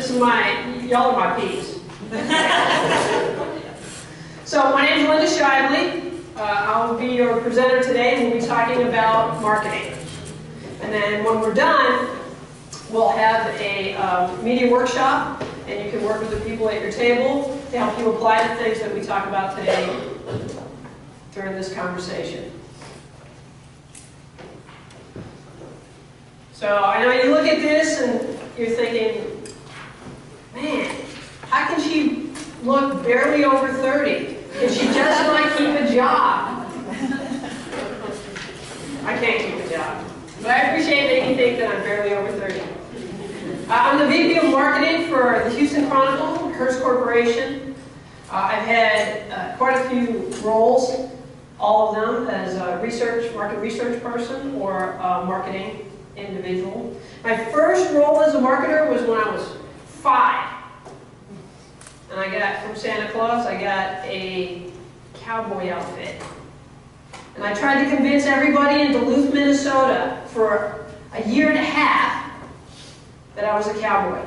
This is y'all are my peeps. So my name is Linda Shively. I'll be your presenter today. We'll be talking about marketing. And then when we're done, we'll have a media workshop, and you can work with the people at your table to help you apply the things that we talk about today during this conversation. So I know you look at this and you're thinking, man, how can she look barely over 30? Can she just not keep a job? I can't keep a job. But I appreciate that you think that I'm barely over 30. I'm the VP of Marketing for the Houston Chronicle, Hearst Corporation. I've had quite a few roles, all of them as a market research person or a marketing individual. My first role as a marketer was when I was 5. And I got, from Santa Claus, I got a cowboy outfit. And I tried to convince everybody in Duluth, Minnesota for a year and a half that I was a cowboy.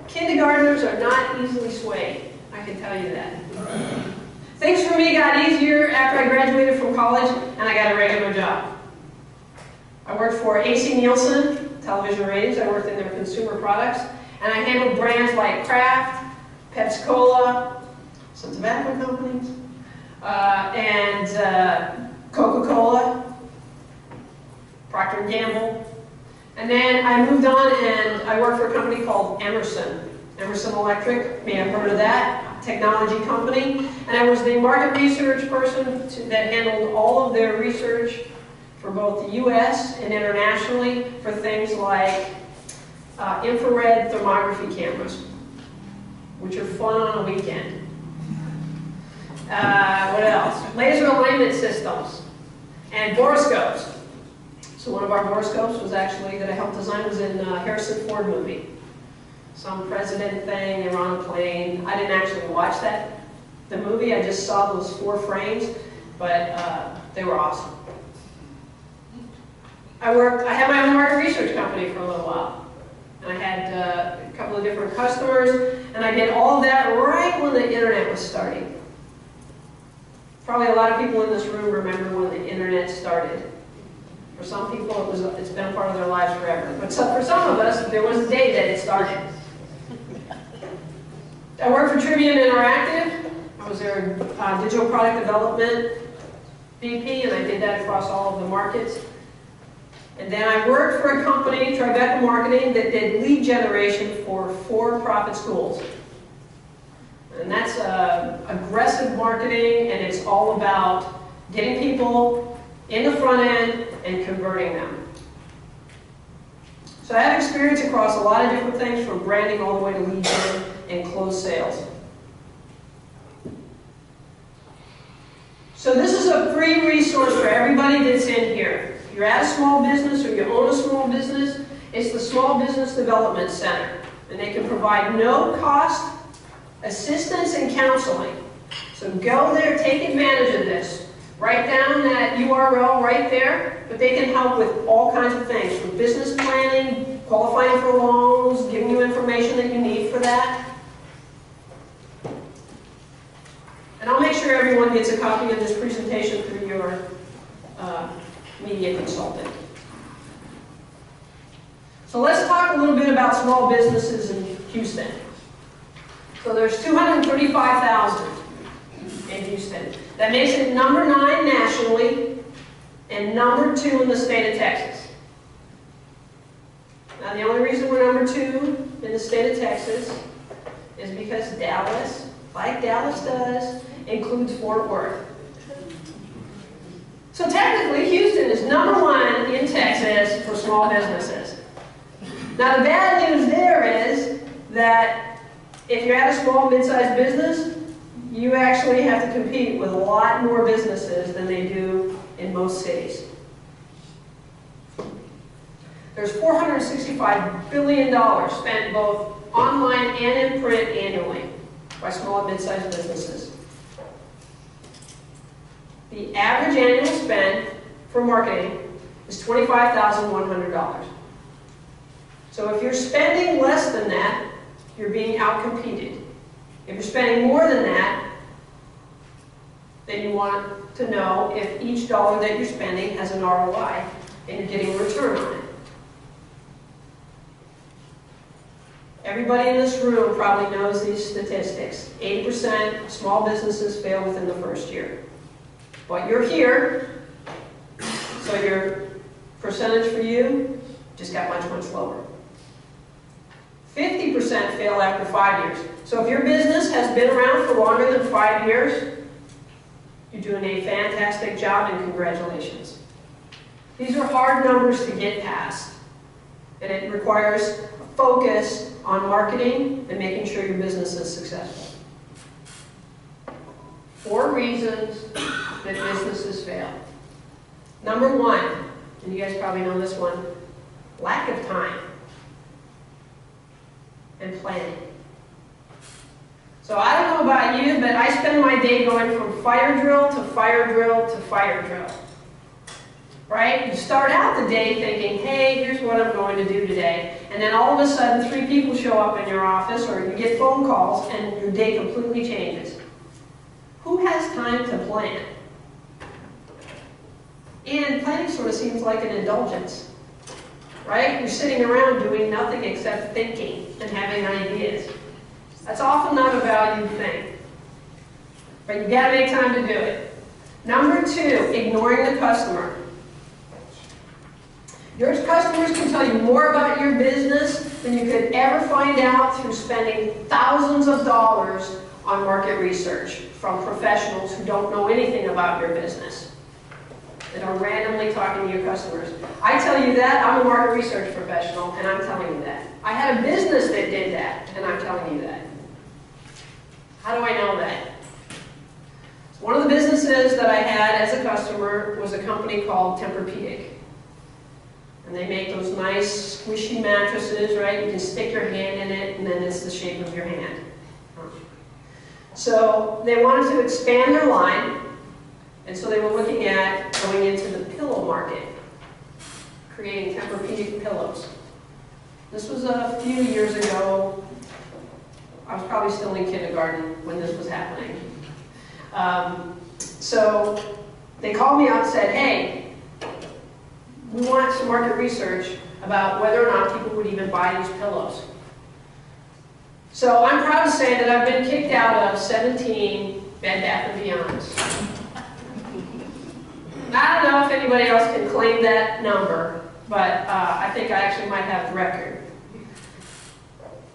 Kindergartners are not easily swayed, I can tell you that. Things for me got easier after I graduated from college and I got a regular job. I worked for AC Nielsen, television ratings. I worked in their consumer products. And I handled brands like Kraft, Pepsi-Cola, some tobacco companies, and Coca-Cola, Procter & Gamble. And then I moved on and I worked for a company called Emerson Electric. You may have heard of that, technology company. And I was the market research person that handled all of their research for both the US and internationally for things like infrared thermography cameras, which are fun on a weekend. What else? Laser alignment systems and borescopes. So one of our borescopes was actually, that I helped design, was in a Harrison Ford movie. Some president thing, they were on a plane. I didn't actually watch the movie, I just saw those 4 frames, but they were awesome. I had my own market research company for a little while. And I had a couple of different customers, and I did all of that right when the internet was starting. Probably a lot of people in this room remember when the internet started. For some people, it's been a part of their lives forever. But for some of us, there was a day that it started. I worked for Tribune Interactive. I was their digital product development VP, and I did that across all of the markets. And then I worked for a company, Tribeca Marketing, that did lead generation for for-profit schools. And that's aggressive marketing, and it's all about getting people in the front end and converting them. So I have experience across a lot of different things, from branding all the way to lead gen and closed sales. So this is a free resource for everybody that's in here. If you're at a small business or you own a small business, it's the Small Business Development Center. And they can provide no-cost assistance and counseling. So go there, take advantage of this. Write down that URL right there, but they can help with all kinds of things, from business planning, qualifying for loans, giving you information that you need for that. And I'll make sure everyone gets a copy of this presentation through your media consultant. So let's talk a little bit about small businesses in Houston. So there's 235,000 in Houston. That makes it number 9 nationally and number 2 in the state of Texas. Now the only reason we're number 2 in the state of Texas is because Dallas, like Dallas does, includes Fort Worth. So technically, Houston is number 1 in Texas for small businesses. Now the bad news there is that if you're at a small, mid-sized business, you actually have to compete with a lot more businesses than they do in most cities. There's $465 billion spent both online and in print annually by small and mid-sized businesses. The average annual spend for marketing is $25,100. So if you're spending less than that, you're being outcompeted. If you're spending more than that, then you want to know if each dollar that you're spending has an ROI and you're getting a return on it. Everybody in this room probably knows these statistics. 80% of small businesses fail within the first year. But you're here, so your percentage for you just got much, much lower. 50% fail after 5 years. So if your business has been around for longer than 5 years, you're doing a fantastic job and congratulations. These are hard numbers to get past, and it requires focus on marketing and making sure your business is successful. 4 reasons that businesses fail. Number 1, and you guys probably know this one, lack of time and planning. So I don't know about you, but I spend my day going from fire drill to fire drill to fire drill. Right? You start out the day thinking, hey, here's what I'm going to do today. And then all of a sudden, 3 people show up in your office, or you get phone calls, and your day completely changes. Who has time to plan? And planning sort of seems like an indulgence. Right? You're sitting around doing nothing except thinking and having ideas. That's often not a valued thing. But you've got to make time to do it. Number 2, ignoring the customer. Your customers can tell you more about your business than you could ever find out through spending thousands of dollars on market research from professionals who don't know anything about your business, that are randomly talking to your customers. I tell you that, I'm a market research professional, and I'm telling you that. I had a business that did that, and I'm telling you that. How do I know that? One of the businesses that I had as a customer was a company called Tempur-Pedic. And they make those nice squishy mattresses, right? You can stick your hand in it, and then it's the shape of your hand. So they wanted to expand their line, and so they were looking at going into the pillow market, creating Tempur-Pedic pillows. This was a few years ago. I was probably still in kindergarten when this was happening. So they called me up and said, hey, we want some market research about whether or not people would even buy these pillows. So I'm proud to say that I've been kicked out of 17 Bed Bath & Beyonds. I don't know if anybody else can claim that number, but I think I actually might have the record.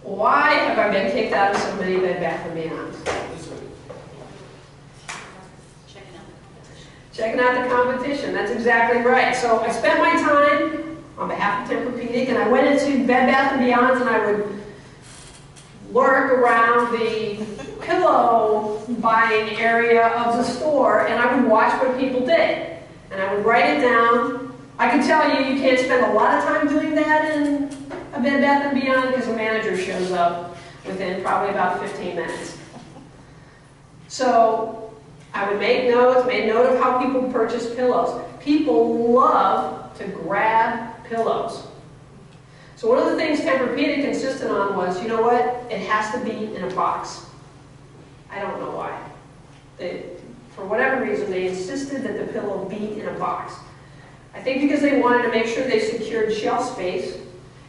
Why have I been kicked out of so many Bed Bath & Beyonds? Checking out the competition, that's exactly right. So I spent my time on behalf of Tempur-Pedic, and I went into Bed Bath & Beyond's, and I would lurk around the pillow buying area of the store, and I would watch what people did. And I would write it down. I can tell you, you can't spend a lot of time doing that in a Bed Bath & Beyond because a manager shows up within probably about 15 minutes. So I would make notes, made note of how people purchase pillows. People love to grab pillows. So one of the things Tempur-Pedic insisted on was, you know what, it has to be in a box. I don't know why. For whatever reason, they insisted that the pillow be in a box. I think because they wanted to make sure they secured shelf space,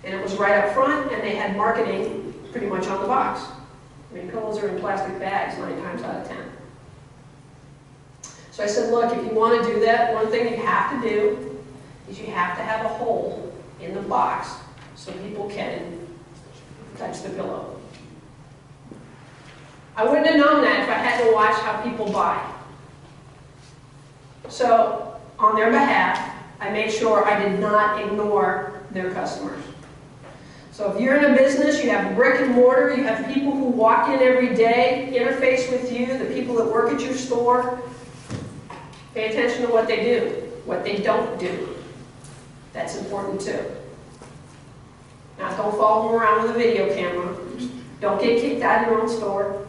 and it was right up front, and they had marketing pretty much on the box. I mean, pillows are in plastic bags 9 times out of 10. So I said, look, if you want to do that, one thing you have to do is you have to have a hole in the box so people can touch the pillow. I wouldn't have known that if I had to watch how people buy. So, on their behalf, I made sure I did not ignore their customers. So if you're in a business, you have brick and mortar, you have people who walk in every day, interface with you, the people that work at your store, pay attention to what they do, what they don't do. That's important too. Now, don't follow them around with a video camera. Don't get kicked out of your own store.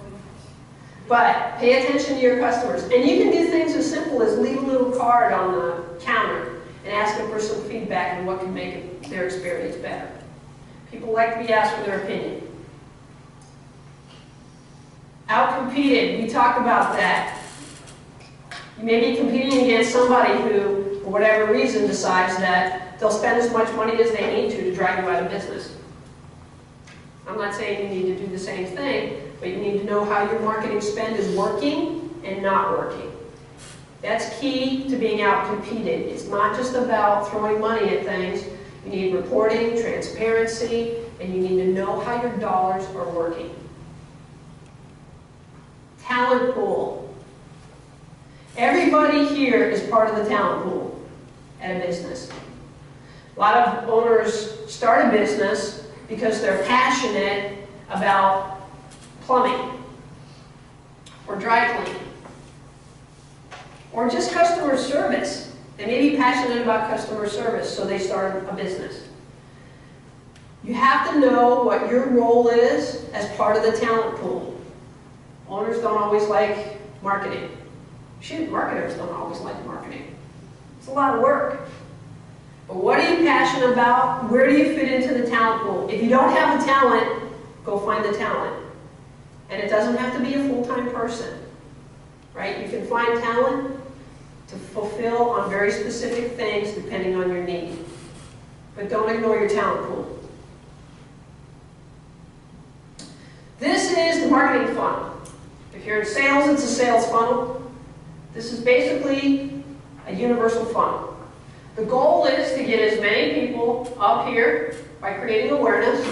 But pay attention to your customers. And you can do things as simple as leave a little card on the counter and ask them for some feedback on what can make their experience better. People like to be asked for their opinion. Outcompeted, we talked about that. You may be competing against somebody who, for whatever reason, decides that they'll spend as much money as they need to drive you out of business. I'm not saying you need to do the same thing, but you need to know how your marketing spend is working and not working. That's key to being outcompeted. It's not just about throwing money at things. You need reporting, transparency, and you need to know how your dollars are working. Talent pool. Everybody here is part of the talent pool at a business. A lot of owners start a business because they're passionate about plumbing or dry cleaning or just customer service. They may be passionate about customer service, so they start a business. You have to know what your role is as part of the talent pool. Owners don't always like marketing. Shoot, marketers don't always like marketing. It's a lot of work. But what are you passionate about? Where do you fit into the talent pool? If you don't have the talent, go find the talent. And it doesn't have to be a full-time person, right? You can find talent to fulfill on very specific things depending on your need. But don't ignore your talent pool. This is the marketing funnel. If you're in sales, it's a sales funnel. This is basically a universal funnel. The goal is to get as many people up here by creating awareness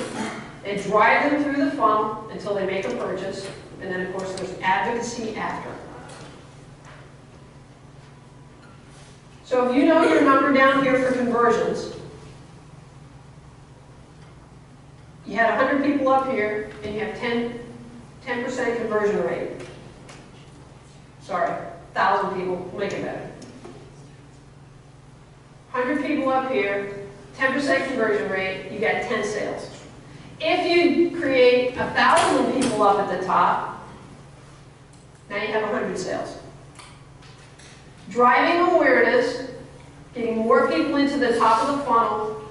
and drive them through the funnel until they make a purchase. And then, of course, there's advocacy after. So if you know your number down here for conversions, you had 100 people up here and you have 10% conversion rate. Sorry, 1,000 people, make it better. 100 people up here, 10% conversion rate, you got 10 sales. If you create 1,000 people up at the top, now you have 100 sales. Driving awareness, getting more people into the top of the funnel,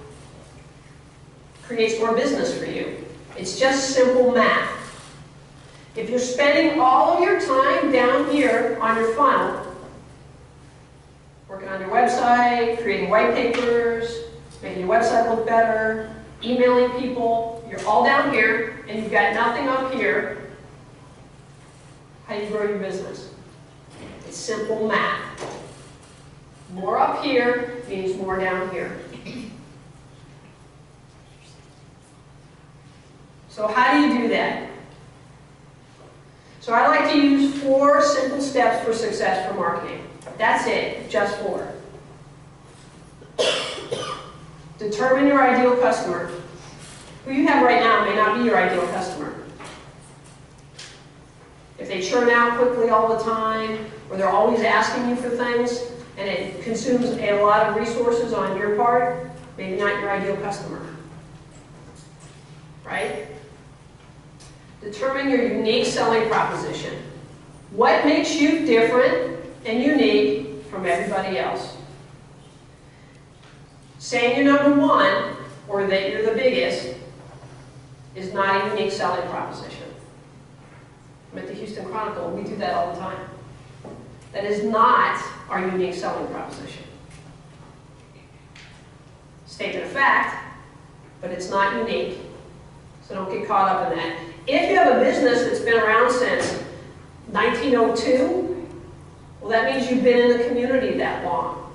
creates more business for you. It's just simple math. If you're spending all of your time down here on your funnel, working on your website, creating white papers, making your website look better, emailing people, you're all down here, and you've got nothing up here, how do you grow your business? It's simple math. More up here means more down here. So how do you do that? So I like to use 4 simple steps for success for marketing. That's it, just 4. Determine your ideal customer. Who you have right now may not be your ideal customer. If they churn out quickly all the time, or they're always asking you for things, and it consumes a lot of resources on your part, maybe not your ideal customer. Right? Determine your unique selling proposition. What makes you different and unique from everybody else? Saying you're number 1, or that you're the biggest, is not a unique selling proposition. I'm at the Houston Chronicle, we do that all the time. That is not our unique selling proposition. Statement of fact, but it's not unique, so don't get caught up in that. If you have a business that's been around since 1902, well, that means you've been in the community that long.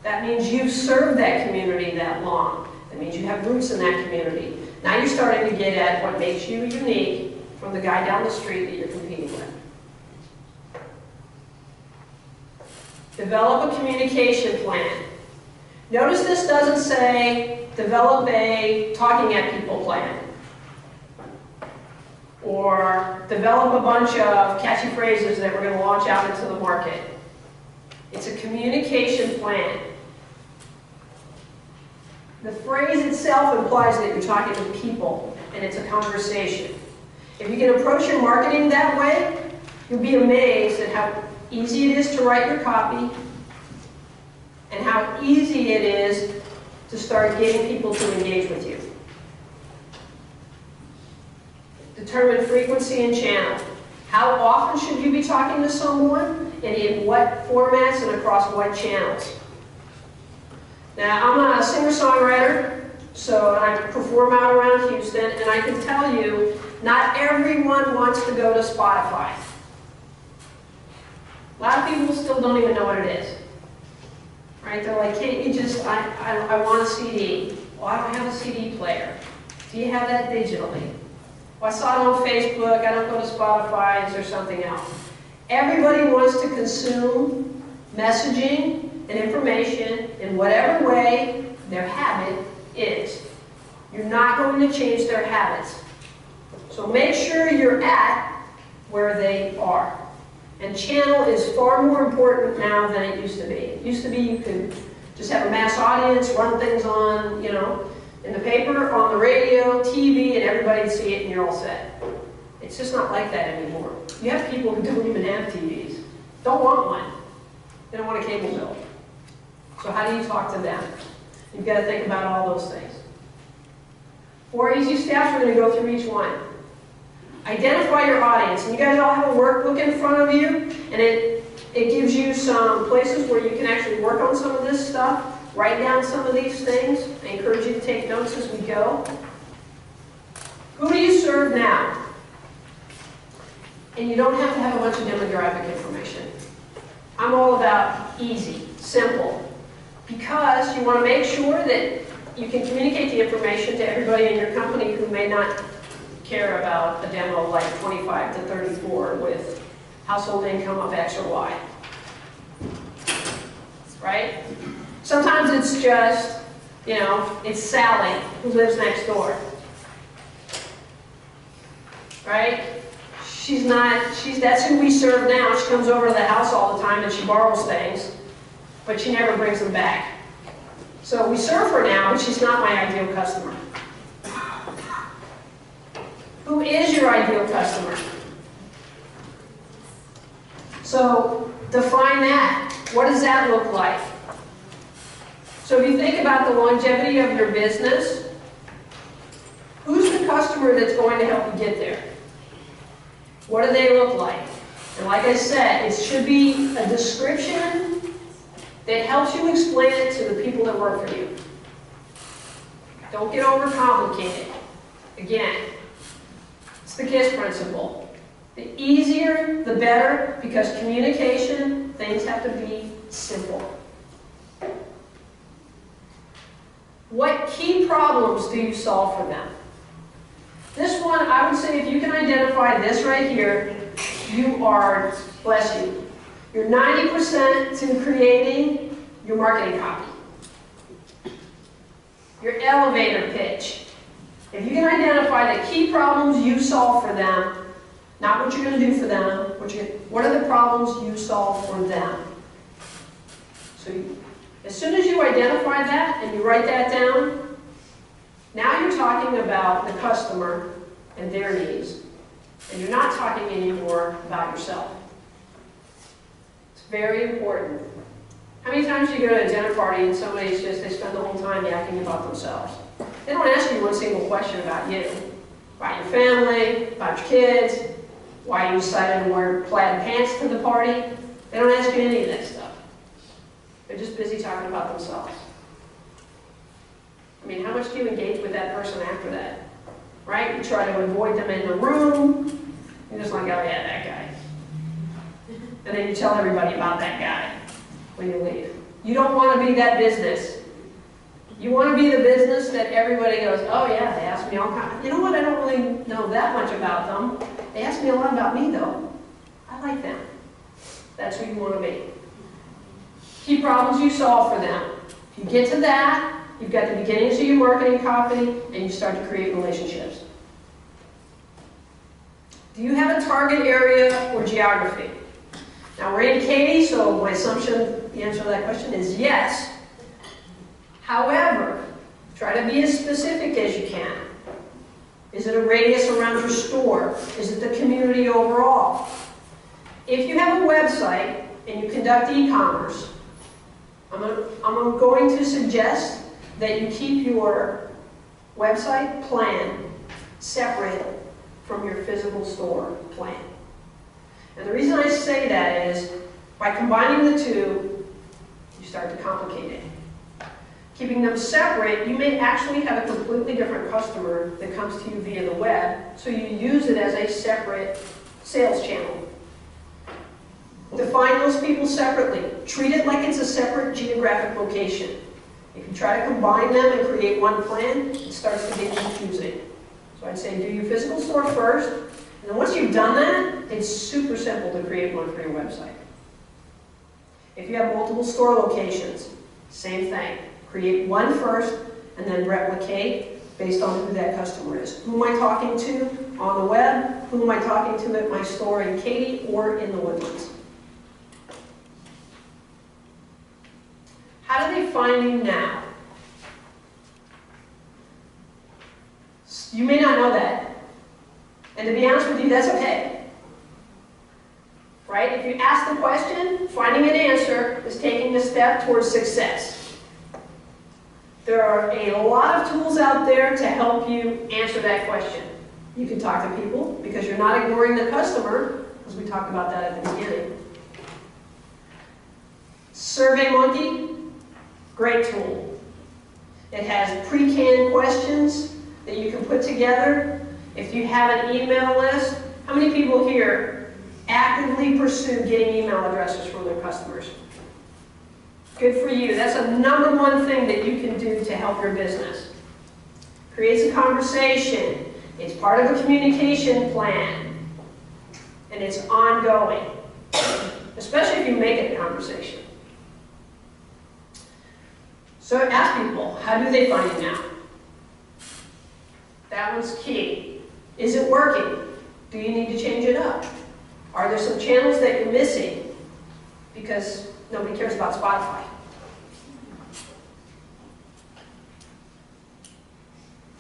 That means you've served that community that long. That means you have roots in that community. Now you're starting to get at what makes you unique from the guy down the street that you're competing with. Develop a communication plan. Notice this doesn't say develop a talking at people plan, or develop a bunch of catchy phrases that we're going to launch out into the market. It's a communication plan. The phrase itself implies that you're talking to people, and it's a conversation. If you can approach your marketing that way, you'll be amazed at how easy it is to write your copy, and how easy it is to start getting people to engage with you. Determine frequency and channel. How often should you be talking to someone, and in what formats and across what channels? Now, I'm a singer-songwriter, so I perform out around Houston, and I can tell you, not everyone wants to go to Spotify. A lot of people still don't even know what it is. Right? They're like, can't you just, I want a CD. Well, I don't have a CD player. Do you have that digitally? Well, I saw it on Facebook. I don't go to Spotify. Is there something else? Everybody wants to consume messaging and information in whatever way their habit is. You're not going to change their habits. So make sure you're at where they are. And channel is far more important now than it used to be. It used to be you could just have a mass audience, run things on, in the paper, on the radio, TV, and everybody would see it and you're all set. It's just not like that anymore. You have people who don't even have TVs. Don't want one. They don't want a cable bill. So how do you talk to them? You've got to think about all those things. 4 easy steps, we're going to go through each one. Identify your audience. And you guys all have a workbook in front of you, and it gives you some places where you can actually work on some of this stuff. Write down some of these things. I encourage you to take notes as we go. Who do you serve now? And you don't have to have a bunch of demographic information. I'm all about easy, simple, because you want to make sure that you can communicate the information to everybody in your company who may not care about a demo like 25 to 34 with household income of X or Y. Right? Sometimes it's just, it's Sally who lives next door. Right? That's who we serve now. She comes over to the house all the time and she borrows things, but she never brings them back. So we serve her now, but she's not my ideal customer. Who is your ideal customer? So define that. What does that look like? So if you think about the longevity of your business, who's the customer that's going to help you get there? What do they look like? And like I said, it should be a description that helps you explain it to the people that work for you. Don't get overcomplicated. Again, it's the KISS principle. The easier, the better, because communication, things have to be simple. What key problems do you solve for them? This one, I would say if you can identify this right here, you are, bless you, you're 90% to creating your marketing copy. Your elevator pitch. If you can identify the key problems you solve for them, not what you're going to do for them, what are the problems you solve for them? So as soon as you identify that and you write that down, now you're talking about the customer and their needs. And you're not talking anymore about yourself. It's very important. How many times do you go to a dinner party and somebody's just, they spend the whole time yakking about themselves? They don't ask you one single question about you. About your family, about your kids, why you decided to wear plaid pants to the party. They don't ask you any of that stuff. They're just busy talking about themselves. I mean, how much do you engage with that person after that? Right? You try to avoid them in the room. You're just like, oh yeah, that guy. And then you tell everybody about that guy when you leave. You don't want to be that business. You want to be the business that everybody goes, oh yeah, they asked me all kinds. You know what? I don't really know that much about them. They asked me a lot about me though. I like them. That's who you want to be. Key problems you solve for them. If you get to that, you've got the beginnings of your marketing copy, and you start to create relationships. Do you have a target area or geography? Now we're in Katy, so my assumption, the answer to that question is yes. However, try to be as specific as you can. Is it a radius around your store? Is it the community overall? If you have a website and you conduct e-commerce, I'm going to suggest that you keep your website plan separate from your physical store plan. And the reason I say that is, by combining the two, you start to complicate it. Keeping them separate, you may actually have a completely different customer that comes to you via the web, so you use it as a separate sales channel. Define those people separately. Treat it like it's a separate geographic location. If you try to combine them and create one plan, it starts to get confusing. So I'd say do your physical store first, and then once you've done that, it's super simple to create one for your website. If you have multiple store locations, same thing. Create one first, and then replicate based on who that customer is. Who am I talking to on the web? Who am I talking to at my store in Katy or in the Woodlands? How do they find you now? You may not know that. And to be honest with you, that's okay. Right? If you ask the question, finding an answer is taking a step towards success. There are a lot of tools out there to help you answer that question. You can talk to people because you're not ignoring the customer, as we talked about that at the beginning. SurveyMonkey, great tool. It has pre-canned questions that you can put together. If you have an email list, how many people here actively pursue getting email addresses from their customers? Good for you. That's a #1 thing that you can do to help your business. Creates a conversation. It's part of a communication plan. And it's ongoing. Especially if you make it a conversation. So ask people, how do they find you now? That one's key. Is it working? Do you need to change it up? Are there some channels that you're missing? Because nobody cares about Spotify.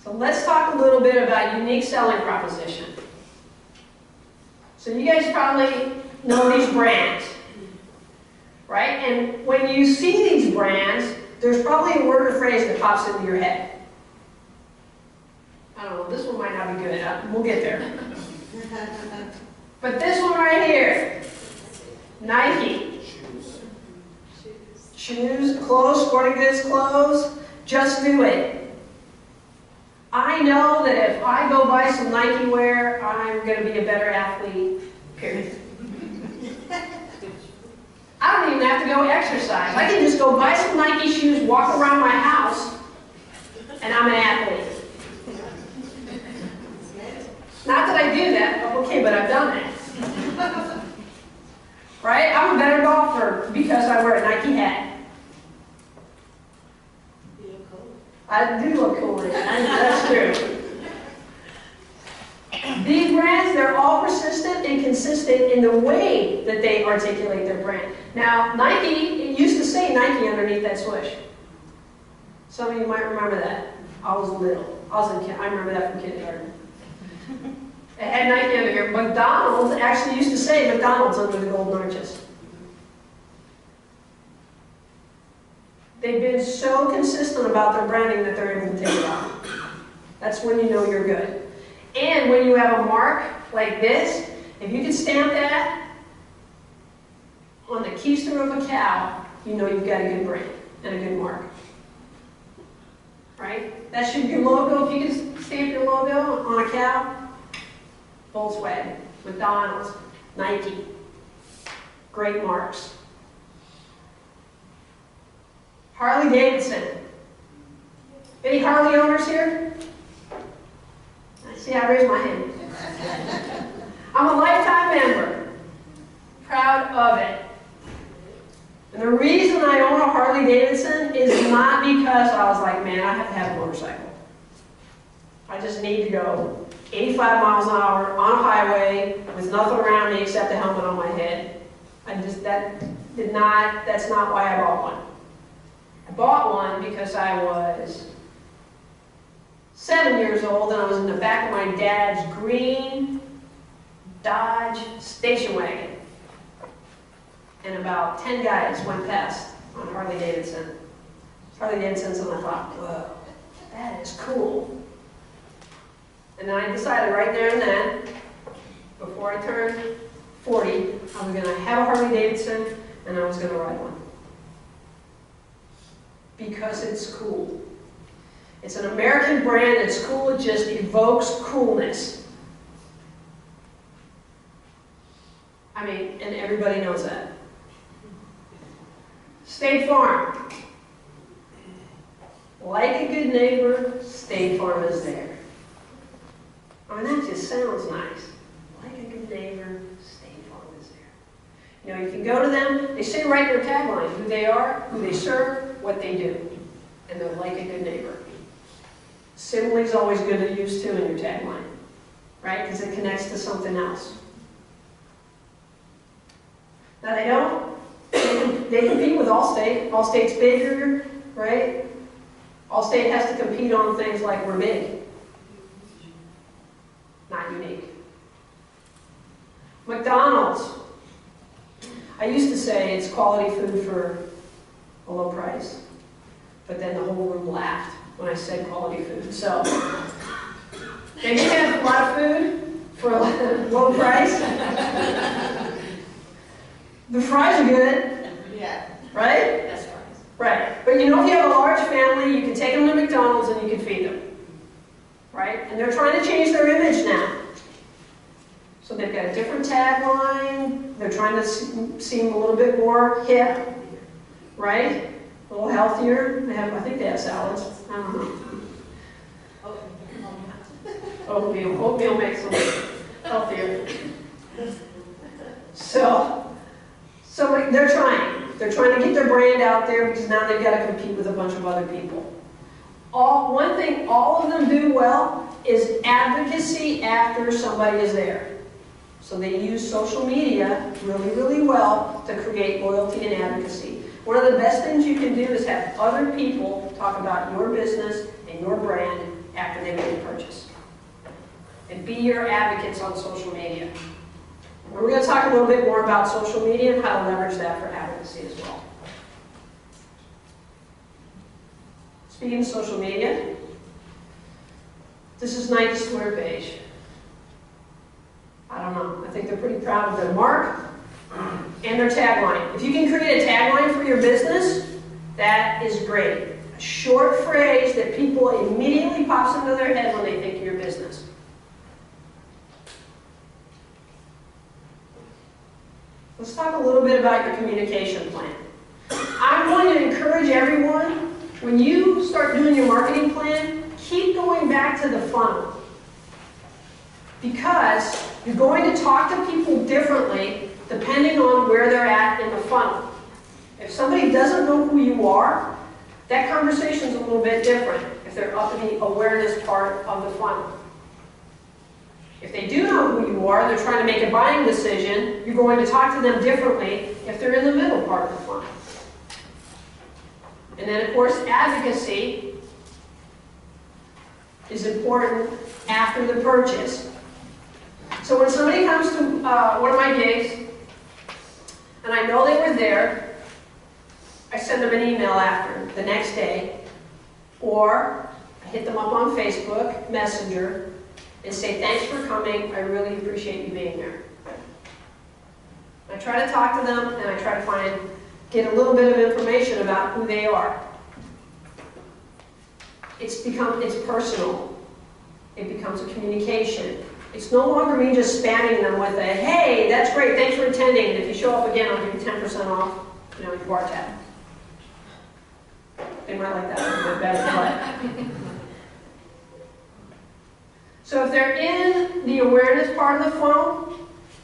So let's talk a little bit about unique selling proposition. So you guys probably know these brands, right? And when you see these brands, there's probably a word or phrase that pops into your head. I don't know, this one might not be good. We'll get there. But this one right here, Nike. Shoes, clothes, sporting goods, clothes, just do it. I know that if I go buy some Nike wear, I'm going to be a better athlete, period. I don't even have to go exercise. I can just go buy some Nike shoes, walk around my house, and I'm an athlete. Not that I do that, okay, but I've done that. Right? I'm a better golfer because I wear a Nike hat. I do look cool in it. That's true. These brands, they're all persistent and consistent in the way that they articulate their brand. Now, Nike, it used to say Nike underneath that swoosh. Some of you might remember that. I was little. I remember that from kindergarten. It had Nike under here. McDonald's actually used to say McDonald's under the golden arches. They've been so consistent about their branding that they're able to take it off. That's when you know you're good. And when you have a mark like this, if you can stamp that on the keister of a cow, you know you've got a good brand and a good mark. Right? That should be your logo. If you can stamp your logo on a cow, Volkswagen, McDonald's, Nike. Great marks. Harley Davidson. Any Harley owners here? See, I raised my hand. I'm a lifetime member. Proud of it. And the reason I own a Harley Davidson is not because I was like, man, I have to have a motorcycle. I just need to go 85 miles an hour on a highway with nothing around me except a helmet on my head. That's not why I bought one. I bought one because I was 7 years old and I was in the back of my dad's green Dodge station wagon. And about 10 guys went past on Harley Davidsons, and I thought, whoa, that is cool. And then I decided right there and then, before I turned 40, I was going to have a Harley Davidson and I was going to ride one. Because it's cool. It's an American brand that's cool, it just evokes coolness. I mean, and everybody knows that. State Farm. Like a good neighbor, State Farm is there. I mean, that just sounds nice. Like a good neighbor, State Farm is there. You know, you can go to them, they say right in their tagline who they are, who they serve, what they do. And they're like a good neighbor. Simile's always good to use too in your tagline, right? Because it connects to something else. Now they don't. They compete with Allstate. Allstate's bigger, right? Allstate has to compete on things like we're big. Not unique. McDonald's. I used to say it's quality food for a low price. But then the whole room laughed when I said quality food. So, they have a lot of food for a low price. The fries are good. Yeah. Right? That's fries. Right. But you know, if you have a large family, you can take them to McDonald's and you can feed them. Right? And they're trying to change their image now. So they've got a different tagline. They're trying to seem a little bit more hip. Right? A little healthier. They have, I think they have salads. I don't know. Oatmeal makes them healthier. So they're trying. They're trying to get their brand out there because now they've got to compete with a bunch of other people. One thing all of them do well is advocacy after somebody is there. So they use social media really, really well to create loyalty and advocacy. One of the best things you can do is have other people talk about your business and your brand after they make a purchase. And be your advocates on social media. And we're going to talk a little bit more about social media and how to leverage that for advocacy as well. Speaking of social media, this is Nike's Twitter page. I don't know. I think they're pretty proud of their mark and their tagline. If you can create a tagline for your business, that is great. A short phrase that people immediately pops into their head when they think of your business. Let's talk a little bit about your communication plan. I'm going to encourage everyone, when you start doing your marketing plan, keep going back to the funnel. Because you're going to talk to people differently depending on where they're at in the funnel. If somebody doesn't know who you are, that conversation's a little bit different if they're up in the awareness part of the funnel. If they do know who you are, they're trying to make a buying decision, you're going to talk to them differently if they're in the middle part of the funnel. And then, of course, advocacy is important after the purchase. So when somebody comes to one of my gigs, and I know they were there, I send them an email after, the next day, or I hit them up on Facebook, Messenger, and say, thanks for coming, I really appreciate you being there. I try to talk to them, and I try to get a little bit of information about who they are. It's personal. It becomes a communication. It's no longer me just spamming them with a, hey, that's great, thanks for attending, and if you show up again, I'll give you 10% off, your bar tab. They might like that a little bit better, but. So if they're in the awareness part of the funnel,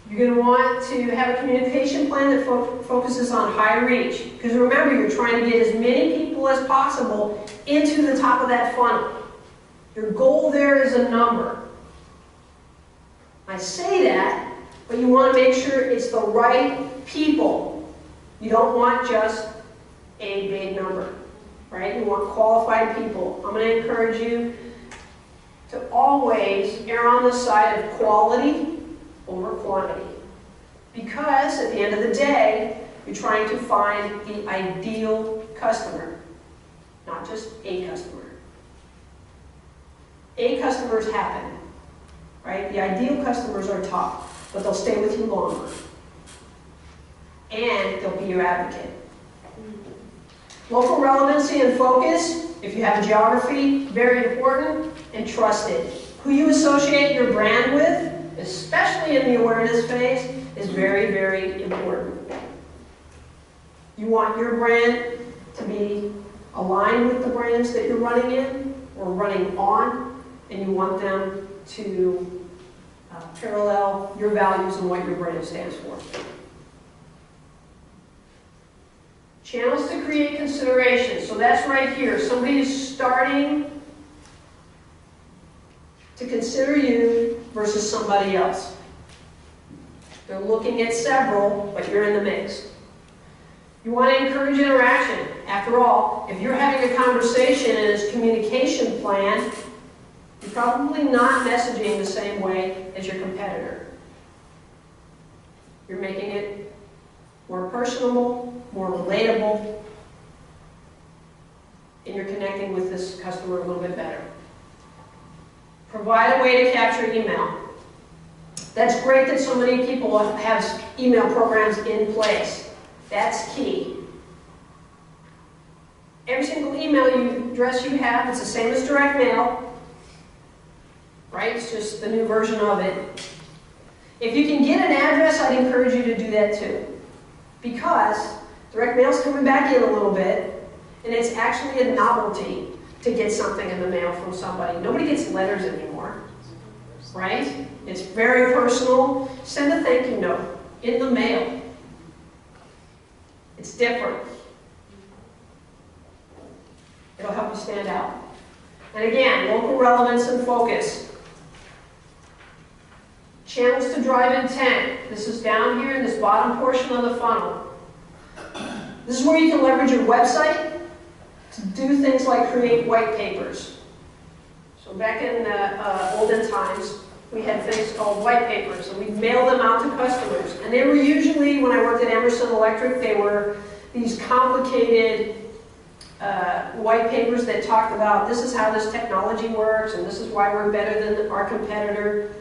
you're going to want to have a communication plan that focuses on high reach. Because remember, you're trying to get as many people as possible into the top of that funnel. Your goal there is a number. I say that, but you want to make sure it's the right people. You don't want just a big number, right? You want qualified people. I'm going to encourage you to always err on the side of quality over quantity. Because at the end of the day, you're trying to find the ideal customer, not just a customer. A customers happen. right? The ideal customers are tough, but they'll stay with you longer. And they'll be your advocate. Local relevancy and focus, if you have geography, very important, and trusted. Who you associate your brand with, especially in the awareness phase, is very, very important. You want your brand to be aligned with the brands that you're running in or running on, and you want them to parallel your values and what your brand stands for. Channels to create consideration. So that's right here. Somebody is starting to consider you versus somebody else. They're looking at several, but you're in the mix. You want to encourage interaction. After all, if you're having a conversation and it's communication plan, you're probably not messaging the same way as your competitor. You're making it more personable, more relatable, and you're connecting with this customer a little bit better. Provide a way to capture email. That's great that so many people have email programs in place. That's key. Every single email address you have, it's the same as direct mail, right? It's just the new version of it. If you can get an address, I'd encourage you to do that too. Because direct mail's coming back in a little bit, and it's actually a novelty to get something in the mail from somebody. Nobody gets letters anymore, right? It's very personal. Send a thank you note in the mail. It's different. It'll help you stand out. And again, local relevance and focus. Channels to drive intent. This is down here in this bottom portion of the funnel. This is where you can leverage your website to do things like create white papers. So back in the olden times, we had things called white papers, and we'd mail them out to customers. And they were usually, when I worked at Emerson Electric, they were these complicated white papers that talked about this is how this technology works, and this is why we're better than our competitor.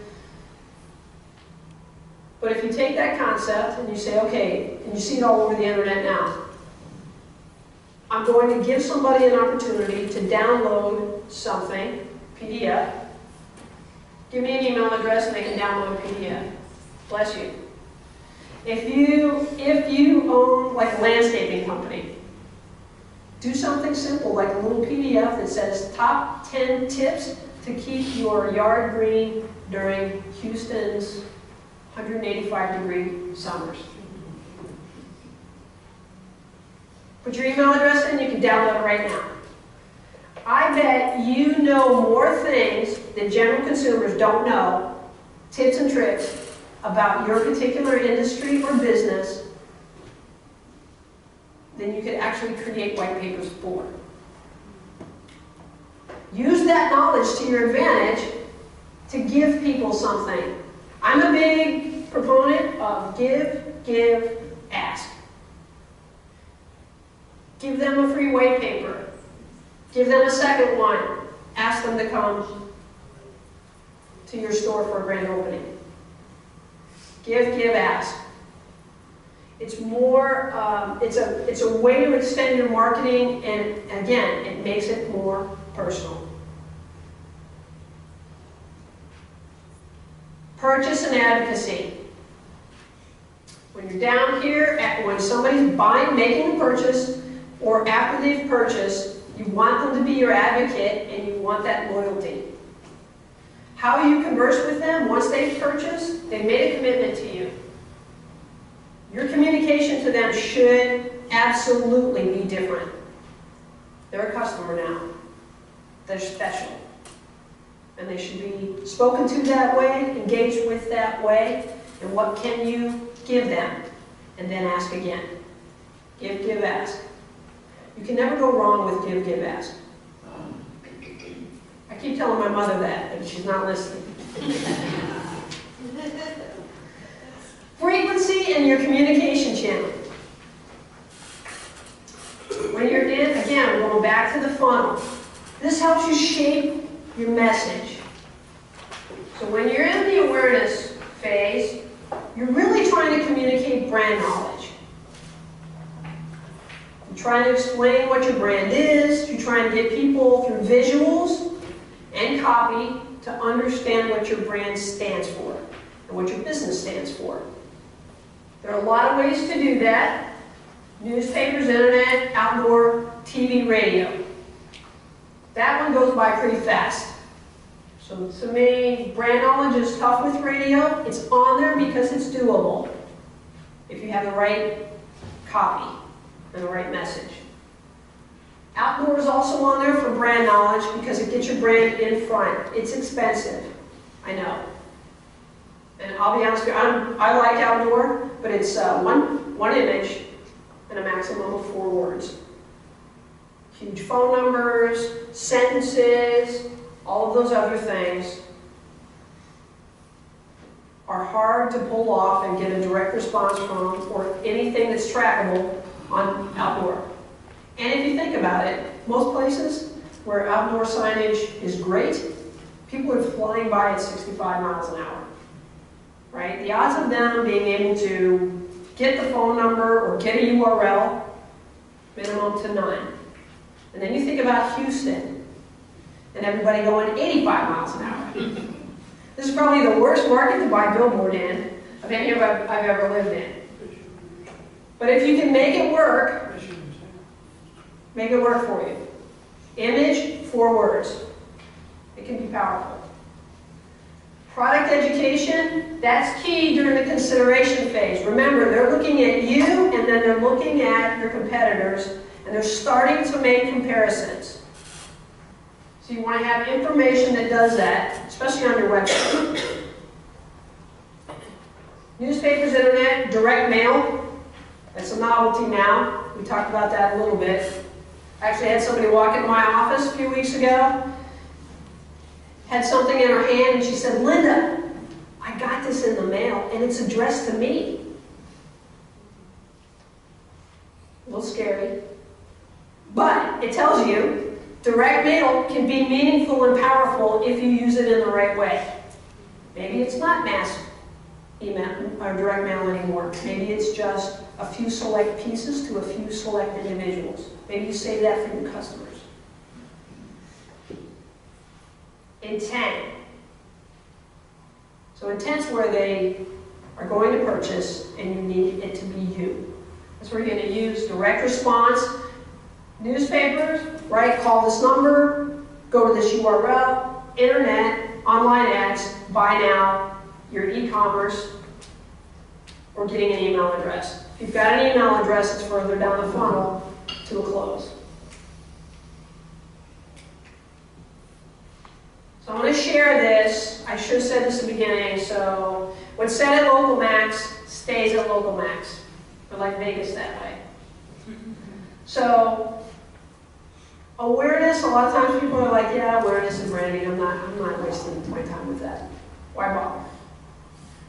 But if you take that concept and you say, okay, and you see it all over the internet now, I'm going to give somebody an opportunity to download something, PDF. Give me an email address and they can download a PDF. Bless you. If you own like a landscaping company, do something simple like a little PDF that says top 10 tips to keep your yard green during Houston's 185-degree summers. Put your email address in, you can download it right now. I bet you know more things that general consumers don't know, tips and tricks, about your particular industry or business than you could actually create white papers for. Use that knowledge to your advantage to give people something. I'm a big proponent of give, ask. Give them a free white paper. Give them a second one. Ask them to come to your store for a grand opening. Give, ask. It's more, it's a way to extend your marketing, and again, it makes it more personal. Purchase and advocacy. When you're down here, when somebody's making a purchase, or after they've purchased, you want them to be your advocate and you want that loyalty. How you converse with them once they've purchased, they've made a commitment to you. Your communication to them should absolutely be different. They're a customer now. They're special. And they should be spoken to that way, engaged with that way, and what can you give them? And then ask again. Give, ask. You can never go wrong with give, ask. I keep telling my mother that, but she's not listening. Frequency and your communication channel. When you're in, again, we're going back to the funnel. This helps you shape your message. So when you're in the awareness phase, you're really trying to communicate brand knowledge. You're trying to explain what your brand is. You're trying to get people through visuals and copy to understand what your brand stands for and what your business stands for. There are a lot of ways to do that. Newspapers, internet, outdoor, TV, radio. That one goes by pretty fast. So to me, brand knowledge is tough with radio. It's on there because it's doable if you have the right copy and the right message. Outdoor is also on there for brand knowledge because it gets your brand in front. It's expensive, I know. And I'll be honest with you, I like outdoor, but it's one image and a maximum of 4 words. Huge phone numbers, sentences, all of those other things are hard to pull off and get a direct response from, or anything that's trackable on outdoor. And if you think about it, most places where outdoor signage is great, people are flying by at 65 miles an hour, right? The odds of them being able to get the phone number or get a URL, minimum to none. And then you think about Houston and everybody going 85 miles an hour. This is probably the worst market to buy billboard in of any I've ever lived in. But if you can make it work for you. Image, 4 words. It can be powerful. Product education, that's key during the consideration phase. Remember, they're looking at you and then they're looking at your competitors and they're starting to make comparisons. So you want to have information that does that, especially on your website. Newspapers, internet, direct mail. That's a novelty now. We talked about that a little bit. I actually had somebody walk into my office a few weeks ago, had something in her hand, and she said, "Linda, I got this in the mail, and it's addressed to me." A little scary. But it tells you direct mail can be meaningful and powerful if you use it in the right way. Maybe it's not mass email or direct mail anymore. Maybe it's just a few select pieces to a few select individuals. Maybe you save that for your customers. Intent. So intent's where they are going to purchase and you need it to be you. That's where you're going to use direct response. Newspapers, right? Call this number, go to this URL, internet, online ads, buy now, your e-commerce, or getting an email address. If you've got an email address, it's further down the funnel to a close. So I'm going to share this. I should have said this at the beginning. So what's said at LocalMaxx stays at LocalMaxx. We're like Vegas that way. So awareness, a lot of times people are like, yeah, awareness and branding, I'm not wasting my time with that. Why bother?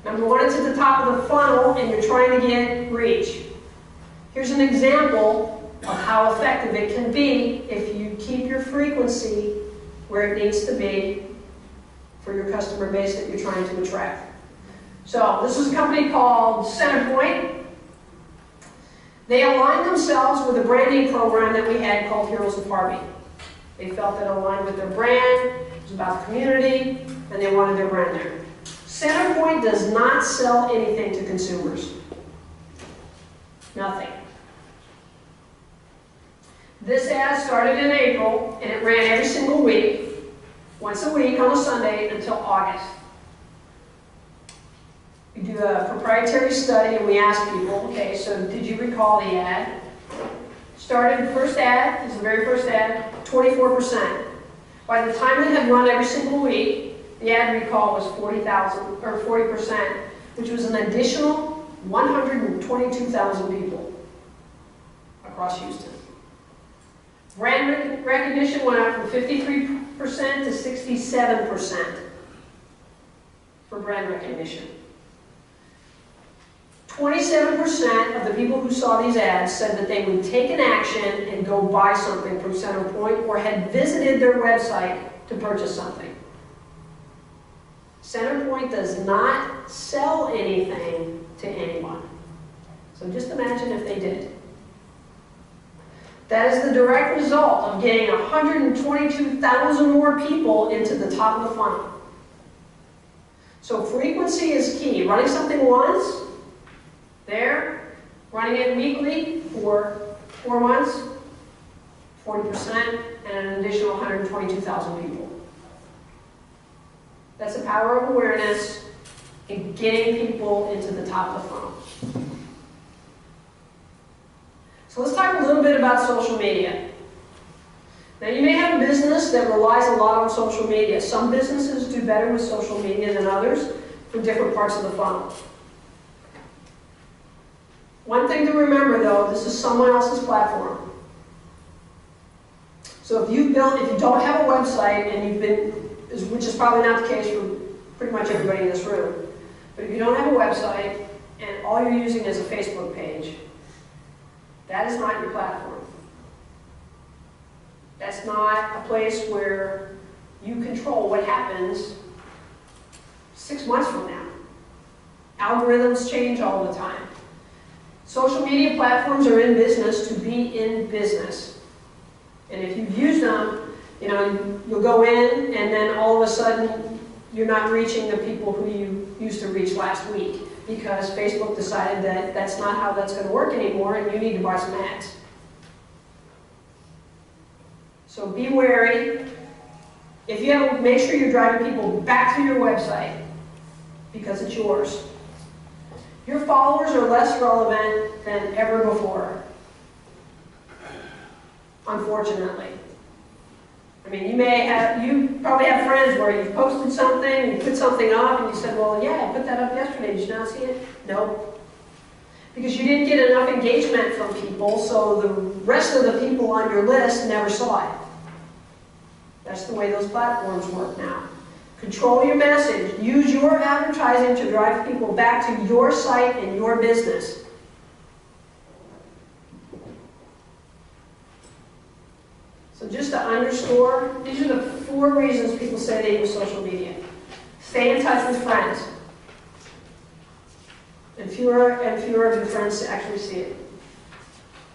Number 1, it's at the top of the funnel and you're trying to get reach. Here's an example of how effective it can be if you keep your frequency where it needs to be for your customer base that you're trying to attract. So this is a company called Centerpoint. They aligned themselves with a branding program that we had called Heroes of Harvey. They felt that it aligned with their brand, it was about the community, and they wanted their brand there. Centerpoint does not sell anything to consumers. Nothing. This ad started in April, and it ran every single week, once a week on a Sunday until August. We do a proprietary study and we ask people, okay, so did you recall the ad? Started the first ad, this is the very first ad, 24%. By the time it had run every single week, the ad recall was 40%, which was an additional 122,000 people across Houston. Brand recognition went up from 53% to 67% for brand recognition. 27% of the people who saw these ads said that they would take an action and go buy something from Centerpoint or had visited their website to purchase something. Centerpoint does not sell anything to anyone. So just imagine if they did. That is the direct result of getting 122,000 more people into the top of the funnel. So frequency is key. Running something once, there, running it weekly for 4 months, 40%, and an additional 122,000 people. That's the power of awareness in getting people into the top of the funnel. So let's talk a little bit about social media. Now you may have a business that relies a lot on social media. Some businesses do better with social media than others for different parts of the funnel. One thing to remember though, this is someone else's platform. So if you don't have a website and you've been, which is probably not the case for pretty much everybody in this room, but if you don't have a website and all you're using is a Facebook page, that is not your platform. That's not a place where you control what happens 6 months from now. Algorithms change all the time. Social media platforms are in business to be in business. And if you've used them, you'll go in and then all of a sudden you're not reaching the people who you used to reach last week because Facebook decided that that's not how that's going to work anymore and you need to buy some ads. So be wary. If you have, make sure you're driving people back to your website because it's yours. Your followers are less relevant than ever before, unfortunately. I mean, you probably have friends where you've posted something, you put something up, and you said, well, yeah, I put that up yesterday, did you not see it? Nope. Because you didn't get enough engagement from people, so the rest of the people on your list never saw it. That's the way those platforms work now. Control your message. Use your advertising to drive people back to your site and your business. So just to underscore, these are the 4 reasons people say they use social media. Stay in touch with friends. And fewer of your friends actually see it.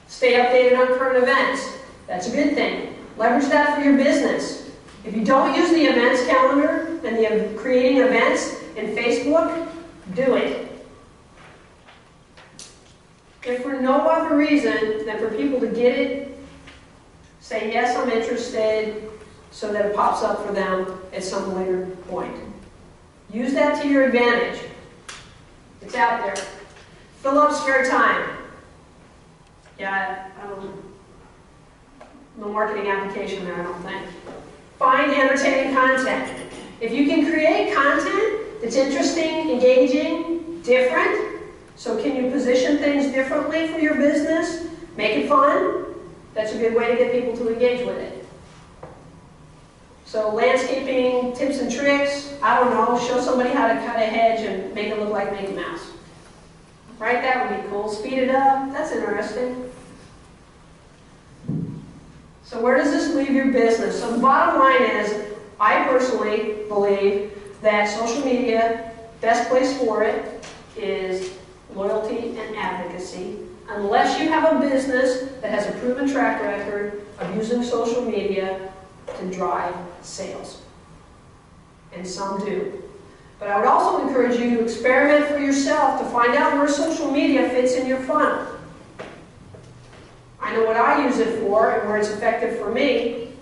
Stay updated on current events. That's a good thing. Leverage that for your business. If you don't use the events calendar and the creating events in Facebook, do it. If for no other reason than for people to get it, say, yes, I'm interested, so that it pops up for them at some later point. Use that to your advantage. It's out there. Fill up spare time. Yeah, no marketing application there, I don't think. Find entertaining content. If you can create content that's interesting, engaging, different, so can you position things differently for your business, make it fun, that's a good way to get people to engage with it. So landscaping tips and tricks, I don't know, show somebody how to cut a hedge and make it look like Mickey Mouse. Right, that would be cool. Speed it up, that's interesting. So where does this leave your business? So the bottom line is, I personally believe that social media, best place for it is loyalty and advocacy. Unless you have a business that has a proven track record of using social media to drive sales. And some do. But I would also encourage you to experiment for yourself to find out where social media fits in your funnel. I know what I use it for and where it's effective for me,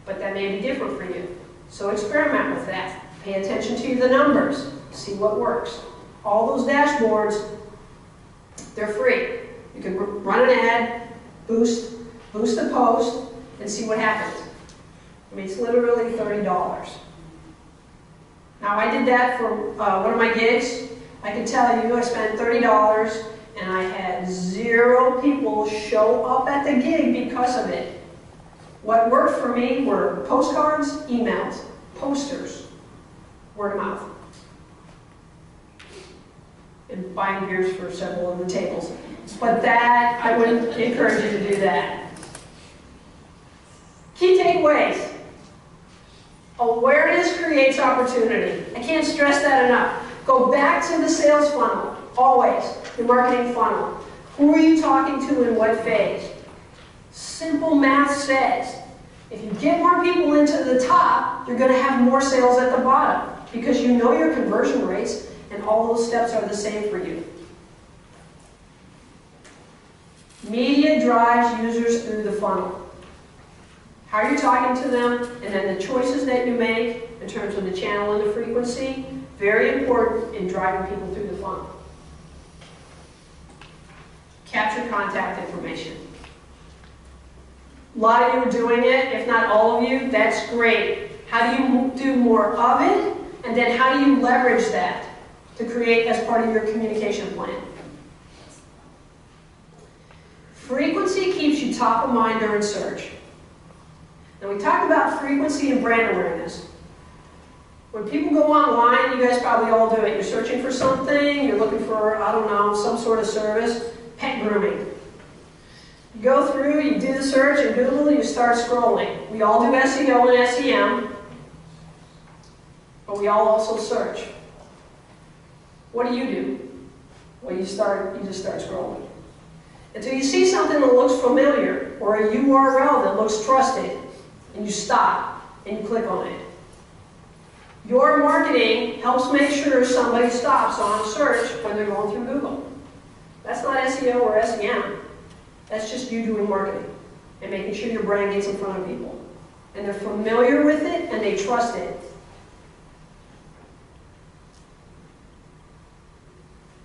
but that may be different for you. So experiment with that. Pay attention to the numbers. See what works. All those dashboards, they're free. You can run an ad, boost a post, and see what happens. I mean, it's literally $30. Now, I did that for one of my gigs. I can tell you I spent $30, and I had 0 people show up at the gig because of it. What worked for me were postcards, emails, posters, word of mouth, and buying beers for several of the tables. But that, I wouldn't encourage you to do that. Key takeaways. Awareness creates opportunity. I can't stress that enough. Go back to the sales funnel, always, the marketing funnel. Who are you talking to in what phase? Simple math says, if you get more people into the top, you're going to have more sales at the bottom because you know your conversion rates and all those steps are the same for you. Media drives users through the funnel. How are you talking to them, and then the choices that you make in terms of the channel and the frequency, very important in driving people through the funnel. Capture contact information. A lot of you are doing it, if not all of you, that's great. How do you do more of it, and then how do you leverage that to create as part of your communication plan? Frequency keeps you top of mind during search. Now we talked about frequency and brand awareness. When people go online, you guys probably all do it. You're searching for something, you're looking for, I don't know, some sort of service, pet grooming. You go through, you do the search in Google, you start scrolling. We all do SEO and SEM, but we all also search. What do? Well, you just start scrolling. Until you see something that looks familiar, or a URL that looks trusted, and you stop, and you click on it. Your marketing helps make sure somebody stops on a search when they're going through Google. That's not SEO or SEM. That's just you doing marketing and making sure your brand gets in front of people. And they're familiar with it, and they trust it.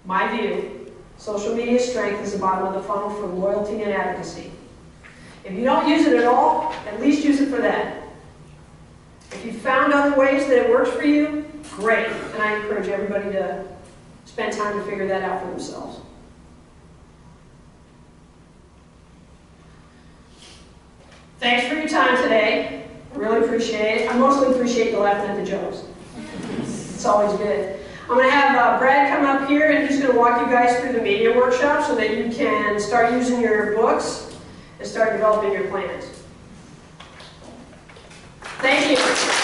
My view, social media strength is the bottom of the funnel for loyalty and advocacy. If you don't use it at all, at least use it for that. If you found other ways that it works for you, great. And I encourage everybody to spend time to figure that out for themselves. Thanks for your time today. I really appreciate it. I mostly appreciate you laughing at the jokes. It's always good. I'm going to have Brad come up here, and he's going to walk you guys through the media workshop so that you can start using your books and start developing your plans. Thank you.